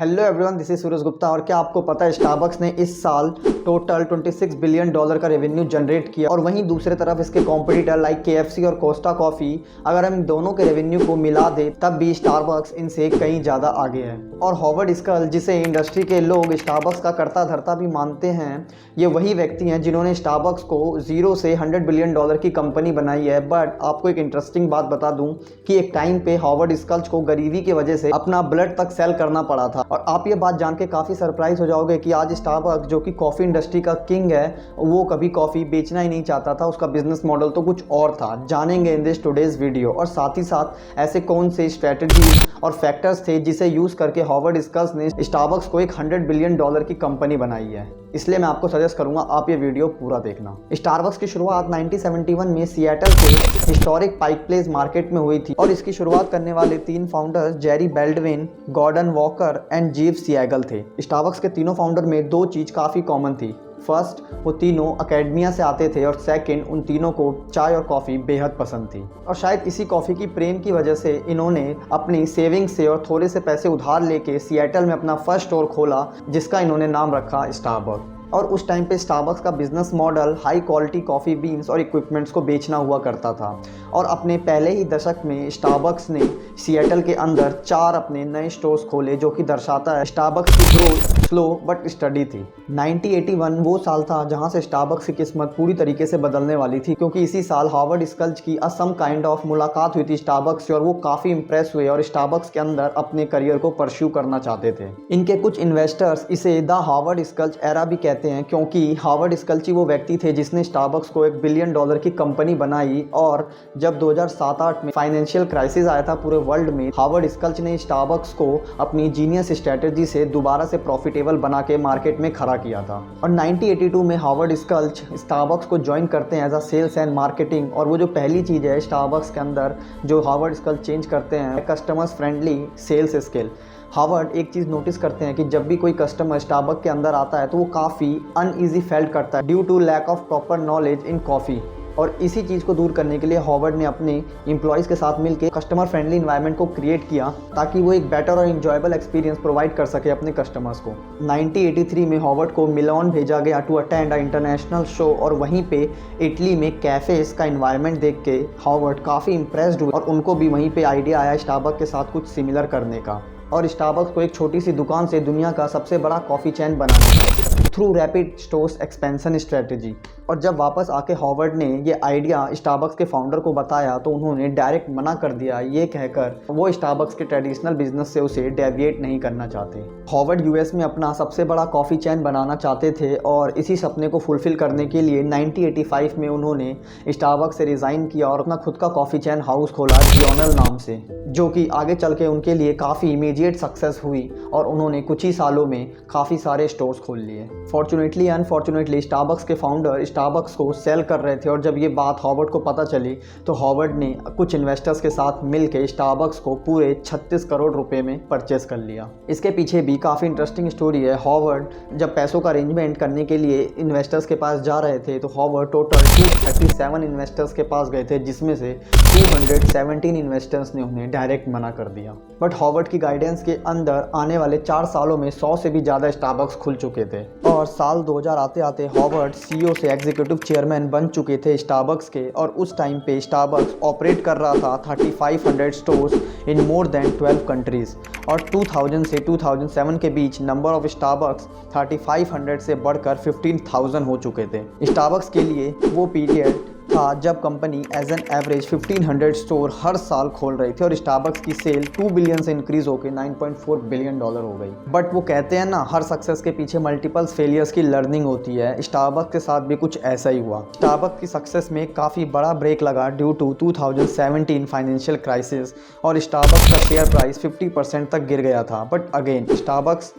Hello everyone, this is सूरज गुप्ता। और क्या आपको पता है स्टारबक्स ने इस साल टोटल $26 बिलियन का रेवेन्यू जनरेट किया। और वहीं दूसरे तरफ इसके कॉम्पिटिटर लाइक KFC और कोस्टा कॉफ़ी, अगर हम दोनों के रेवेन्यू को मिला दे तब भी स्टारबक्स इनसे कहीं ज़्यादा आगे है। और हॉवर्ड स्कल, जिसे इंडस्ट्री के लोग स्टारबक्स का कर्ता धर्ता भी मानते हैं, ये वही व्यक्ति हैं जिन्होंने स्टारबक्स को जीरो से $100 बिलियन की कंपनी बनाई है। बट आपको एक इंटरेस्टिंग बात बता दूं कि एक टाइम पे हॉवर्ड स्कल्स को गरीबी की वजह से अपना ब्लड तक सेल करना पड़ा था। और आप ये बात जान के काफ़ी सरप्राइज हो जाओगे कि आज स्टारबक्स, जो कि कॉफ़ी इंडस्ट्री का किंग है, वो कभी कॉफ़ी बेचना ही नहीं चाहता था। उसका बिजनेस मॉडल तो कुछ और था। जानेंगे इन दिस टुडेज वीडियो। और साथ ही साथ ऐसे कौन से स्ट्रेटजी और फैक्टर्स थे जिसे यूज़ करके हॉवर्ड स्कल्स ने स्टारबक्स को एक $100 बिलियन की कंपनी बनाई है। इसलिए मैं आपको सजेस्ट करूंगा आप ये वीडियो पूरा देखना। स्टारबक्स की शुरुआत 1971 में सिएटल के हिस्टोरिक पाइक प्लेस मार्केट में हुई थी। और इसकी शुरुआत करने वाले 3 founders Jerry Baldwin, Gordon Walker and Zev Siegl थे। स्टारबक्स के तीनों फाउंडर में 2 चीज़ काफ़ी कॉमन थी। फर्स्ट, वो तीनों अकेडमिया से आते थे। और सेकंड, उन तीनों को चाय और कॉफ़ी बेहद पसंद थी। और शायद इसी कॉफ़ी की प्रेम की वजह से इन्होंने अपनी सेविंग से और थोड़े से पैसे उधार लेके सिएटल में अपना फर्स्ट स्टोर खोला, जिसका इन्होंने नाम रखा स्टारबक्स। और उस टाइम पे स्टारबक्स का business model high quality coffee beans और इक्विपमेंट्स को बेचना हुआ करता था। और अपने पहले ही दशक में स्टारबक्स ने सिएटल के अंदर 4 अपने नए स्टोर्स खोले, जो कि दर्शाता है स्टारबक्स की ग्रोथ स्लो बट स्टडी थी। 1981 वो साल था जहां से स्टारबक्स की किस्मत पूरी तरीके से बदलने वाली थी, क्योंकि इसी साल हॉवर्ड स्कल्स की सम काइंड ऑफ मुलाकात हुई थी स्टारबक्स से। और वो काफ़ी इंप्रेस हुए और स्टारबक्स के अंदर अपने करियर को परस्यू करना चाहते थे। इनके कुछ इन्वेस्टर्स इसे द हॉवर्ड स्कल्स एरा भी कहते हैं, क्योंकि हॉवर्ड स्कल्स ही वो व्यक्ति थे जिसने स्टारबक्स को $1 बिलियन की कंपनी बनाई। और जब 2007-8 में फाइनेंशियल क्राइसिस आया था पूरे वर्ल्ड में, हॉवर्ड स्कल्स ने स्टारबक्स को अपनी जीनियस स्ट्रेटेजी से दोबारा से प्रॉफिटेबल बना के मार्केट में खड़ा किया था। और 1982 में हॉवर्ड स्कल्स स्टारबक्स को ज्वाइन करते हैं as a sales and marketing. और वो जो पहली चीज़ है स्टारबक्स के अंदर जो हॉवर्ड स्कल्स चेंज करते हैं, customers friendly sales skill. Howard एक चीज़ नोटिस करते हैं कि जब भी कोई कस्टमर स्टारबक्स के अंदर आता है तो वो काफ़ी अनईजी फेल्ट करता है due to lack of proper knowledge in coffee. और इसी चीज़ को दूर करने के लिए हॉवर्ड ने अपने एम्प्लॉयज़ के साथ मिलकर कस्टमर फ्रेंडली इन्वायरमेंट को क्रिएट किया, ताकि वो एक बेटर और इंजॉयबल एक्सपीरियंस प्रोवाइड कर सके अपने कस्टमर्स को। 1983 में हॉवर्ड को मिलान भेजा गया to attend a international show. और वहीं पे इटली में कैफ़ेज़ का इन्वायरमेंट देख के हॉवर्ड काफ़ी इंप्रेस्ड हुए और उनको भी वहीं पे आइडिया आया स्टारबक्स के साथ कुछ सिमिलर करने का। और स्टारबक्स को एक छोटी सी दुकान से दुनिया का सबसे बड़ा कॉफ़ी चेन बनाना through rapid stores expansion strategy. और जब वापस आके हॉवर्ड ने ये आइडिया स्टारबक्स के फाउंडर को बताया तो उन्होंने डायरेक्ट मना कर दिया, ये कहकर वो स्टारबक्स के ट्रेडिशनल बिजनेस से उसे डेविएट नहीं करना चाहते। हॉवर्ड US में अपना सबसे बड़ा कॉफ़ी चेन बनाना चाहते थे। और इसी सपने को फुलफिल करने के लिए 1985 में उन्होंने स्टारबक्स से रिज़ाइन किया और अपना खुद का कॉफ़ी चेन हाउस खोला जियोनल नाम से, जो कि आगे चल के उनके लिए काफ़ी इमीडिएट सक्सेस हुई। और उन्होंने कुछ ही सालों में काफ़ी सारे स्टोर्स खोल लिए। फॉर्चुनेटली अनफॉर्चुनेटली स्टारबक्स के फाउंडर स्टारबक्स को सेल कर रहे थे। और जब ये बात हॉवर्ड को पता चली तो हॉवर्ड ने कुछ इन्वेस्टर्स के साथ मिलकर स्टारबक्स को पूरे 36 करोड़ रुपए में परचेस कर लिया। इसके पीछे भी काफ़ी इंटरेस्टिंग स्टोरी है। हॉवर्ड जब पैसों का अरेंजमेंट करने के लिए इन्वेस्टर्स के पास जा रहे थे तो हॉवर्ड टोटल 237 इन्वेस्टर्स के पास गए थे, जिसमें से 217 इन्वेस्टर्स ने उन्हें डायरेक्ट मना कर दिया। बट हॉवर्ड की गाइडेंस के अंदर आने वाले 4 सालों में 100 से भी ज़्यादा स्टारबक्स खुल चुके थे। और साल 2000 आते आते हॉवर्ड CEO से एग्जीक्यूटिव चेयरमैन बन चुके थे स्टारबक्स के। और उस टाइम पे स्टारबक्स ऑपरेट कर रहा था 3500 stores in more than 12 countries. और 2000 से 2007 के बीच नंबर ऑफ स्टारबक्स 3500 से बढ़कर 15,000 हो चुके थे। स्टारबक्स के लिए वो पीरियड था जब company as an average 1500 store हर साल खोल रही थी। और स्टारबक्स की सेल 2 बिलियन से इंक्रीज होकर $9.4 बिलियन हो गई। बट वो कहते हैं ना, हर सक्सेस के पीछे मल्टीपल्स फेलियर्स की लर्निंग होती है। स्टारबक्स के साथ भी कुछ ऐसा ही हुआ। स्टारबक्स की सक्सेस में काफ़ी बड़ा ब्रेक लगा ड्यू टू 2017 फाइनेंशियल क्राइसिस। और स्टारबक्स का शेयर प्राइस 50% तक गिर गया था। बट अगेन स्टारबक्स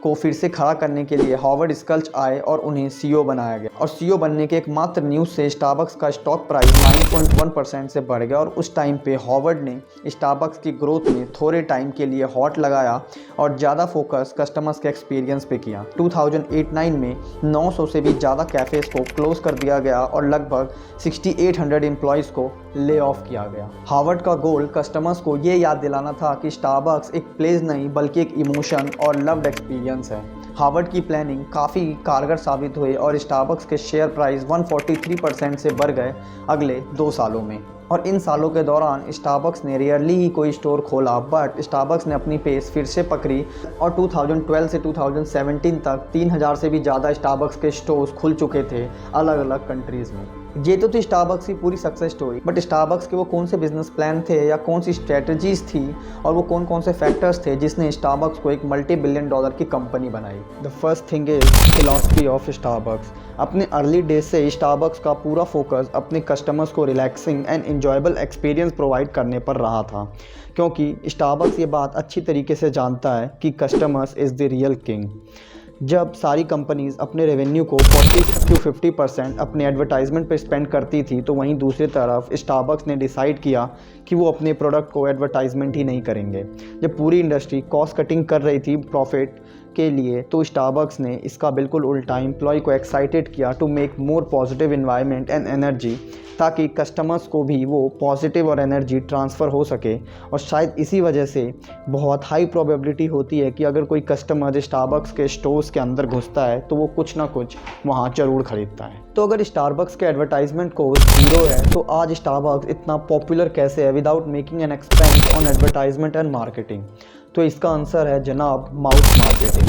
को फिर से खड़ा करने के लिए हॉवर्ड स्कल्च आए और उन्हें सीईओ बनाया गया। और सीईओ बनने के एकमात्र न्यूज़ से स्टारबक्स का स्टॉक प्राइस 9.1% से बढ़ गया और उस टाइम पे हॉवर्ड ने स्टारबक्स की ग्रोथ में थोड़े टाइम के लिए हॉट लगाया और ज़्यादा फोकस कस्टमर्स के एक्सपीरियंस पे किया। 2008-9 में 900 से भी ज़्यादा कैफ़ेज़ को क्लोज कर दिया गया और लगभग 6800 एम्प्लॉयज़ को ले ऑफ किया गया। हॉवर्ड का गोल कस्टमर्स को ये याद दिलाना था कि स्टारबक्स एक प्लेस नहीं बल्कि एक इमोशन और लव्ड एक्सपीरियंस है। हार्वर्ड की प्लानिंग काफ़ी कारगर साबित हुई और स्टारबक्स के शेयर प्राइस 143% से बढ़ गए अगले 2 सालों में। और इन सालों के दौरान स्टारबक्स ने रेयरली ही कोई स्टोर खोला, बट स्टारबक्स ने अपनी पेस फिर से पकड़ी और 2012 से 2017 तक 3000 से भी ज़्यादा स्टारबक्स के स्टोर्स खुल चुके थे अलग अलग कंट्रीज़ में। ये तो थी स्टारबक्स की पूरी सक्सेस स्टोरी, बट स्टारबक्स के वो कौन से बिजनेस प्लान थे या कौन सी स्ट्रेटजीज थी और वो कौन कौन से फैक्टर्स थे जिसने स्टारबक्स को एक $multi-billion की कंपनी बनाई। The first thing is philosophy of Starbucks. अपने अर्ली डेज से स्टारबक्स का पूरा फोकस अपने कस्टमर्स को relaxing and enjoyable experience provide करने पर रहा था, क्योंकि स्टारबक्स ये बात अच्छी तरीके से जानता है कि customers is the real king. जब सारी कंपनीज़ अपने रेवेन्यू को 40 to 50% अपने एडवर्टाइजमेंट पर स्पेंड करती थी, तो वहीं दूसरी तरफ स्टारबक्स ने डिसाइड किया कि वो अपने प्रोडक्ट को एडवर्टाइजमेंट ही नहीं करेंगे। जब पूरी इंडस्ट्री कॉस्ट कटिंग कर रही थी प्रॉफिट के लिए, तो स्टारबक्स ने इसका बिल्कुल उल्टा एम्प्लॉय को एक्साइटेड किया to make more positive environment and energy, ताकि कस्टमर्स को भी वो पॉजिटिव और एनर्जी ट्रांसफ़र हो सके। और शायद इसी वजह से बहुत हाई प्रोबेबिलिटी होती है कि अगर कोई कस्टमर स्टारबक्स के स्टोर्स के अंदर घुसता है तो वो कुछ ना कुछ वहाँ ज़रूर ख़रीदता है। तो अगर स्टारबक्स के एडवर्टाइजमेंट को ज़ीरो है, तो आज स्टारबक्स इतना पॉपुलर कैसे है without making an expense on advertisement and marketing? तो इसका आंसर है जनाब, माउथ मार्केटिंग।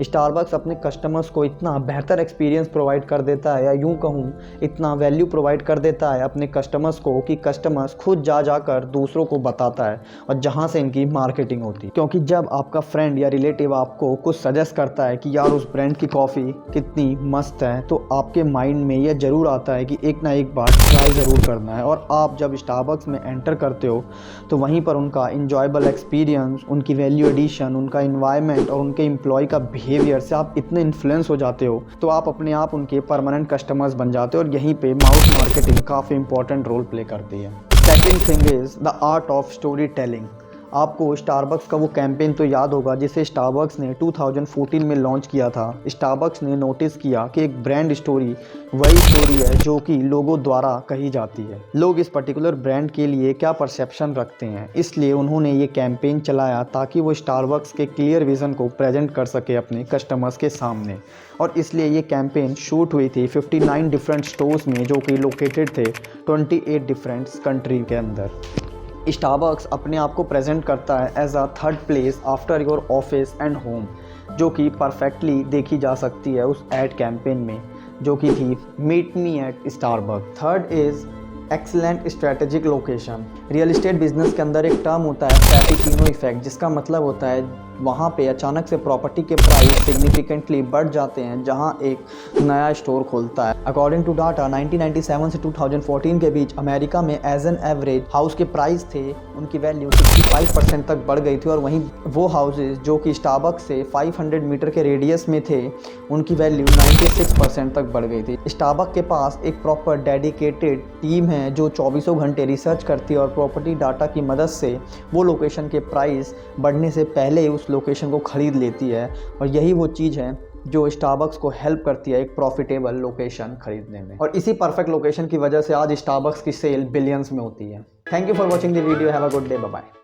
स्टारबक्स अपने कस्टमर्स को इतना बेहतर एक्सपीरियंस प्रोवाइड कर देता है, या यूं कहूं इतना वैल्यू प्रोवाइड कर देता है अपने कस्टमर्स को, कि कस्टमर्स खुद जाकर दूसरों को बताता है और जहां से इनकी मार्केटिंग होती है। क्योंकि जब आपका फ्रेंड या रिलेटिव आपको कुछ सजेस्ट करता है कि यार उस ब्रांड की कॉफ़ी कितनी मस्त है, तो आपके माइंड में यह ज़रूर आता है कि एक ना एक बार ट्राई ज़रूर करना है। और आप जब स्टारबक्स में एंटर करते हो तो वहीं पर उनका इंजॉयबल एक्सपीरियंस, उनकी वैल्यू एडिशन, उनका इन्वायरमेंट और उनके एम्प्लॉय का बिहेवियर से आप इतने इन्फ्लुएंस हो जाते हो, तो आप अपने आप उनके परमानेंट कस्टमर्स बन जाते हो। और यहीं पे माउथ मार्केटिंग काफ़ी इंपॉर्टेंट रोल प्ले करती है। Second thing is the art of story telling. आपको स्टारबक्स का वो कैंपेन तो याद होगा जिसे स्टारबक्स ने 2014 में लॉन्च किया था। स्टारबक्स ने नोटिस किया कि एक ब्रांड स्टोरी वही स्टोरी है जो कि लोगों द्वारा कही जाती है। लोग इस पर्टिकुलर ब्रांड के लिए क्या परसेप्शन रखते हैं, इसलिए उन्होंने ये कैंपेन चलाया ताकि वो स्टारबक्स के क्लियर विज़न को प्रेजेंट कर सके अपने कस्टमर्स के सामने। और इसलिए ये कैंपेन शूट हुई थी 59 डिफरेंट स्टोर्स में, जो कि लोकेटेड थे 28 डिफरेंट कंट्री के अंदर। स्टारबक्स अपने आप को प्रेजेंट करता है as a third place after your office and home, जो कि परफेक्टली देखी जा सकती है उस एड कैंपेन में, जो कि थी meet me at Starbucks. Third is excellent strategic location. Real estate business के अंदर एक टर्म होता है फ्रैपिचिनो इफेक्ट, जिसका मतलब होता है वहाँ पे अचानक से प्रॉपर्टी के प्राइस सिग्निफिकेंटली बढ़ जाते हैं जहाँ एक नया स्टोर खोलता है। अकॉर्डिंग टू डाटा 1997 से 2014 के बीच अमेरिका में एज एन एवरेज हाउस के प्राइस थे, उनकी वैल्यू 65% तक बढ़ गई थी। और वहीं वो हाउसेज जो कि स्टारबक्स से 500 मीटर के रेडियस में थे, उनकी वैल्यू 96% तक बढ़ गई थी। स्टारबक्स के पास एक प्रॉपर डेडिकेटेड टीम है जो 24 घंटे रिसर्च करती है और प्रॉपर्टी डाटा की मदद से वो लोकेशन के प्राइस बढ़ने से पहले उस लोकेशन को ख़रीद लेती है। और यही वो चीज़ है जो स्टारबक्स को हेल्प करती है एक प्रॉफिटेबल लोकेशन खरीदने में। और इसी परफेक्ट लोकेशन की वजह से आज स्टारबक्स की सेल बिलियंस में होती है। Thank you for watching the video. Have a good day. Bye bye.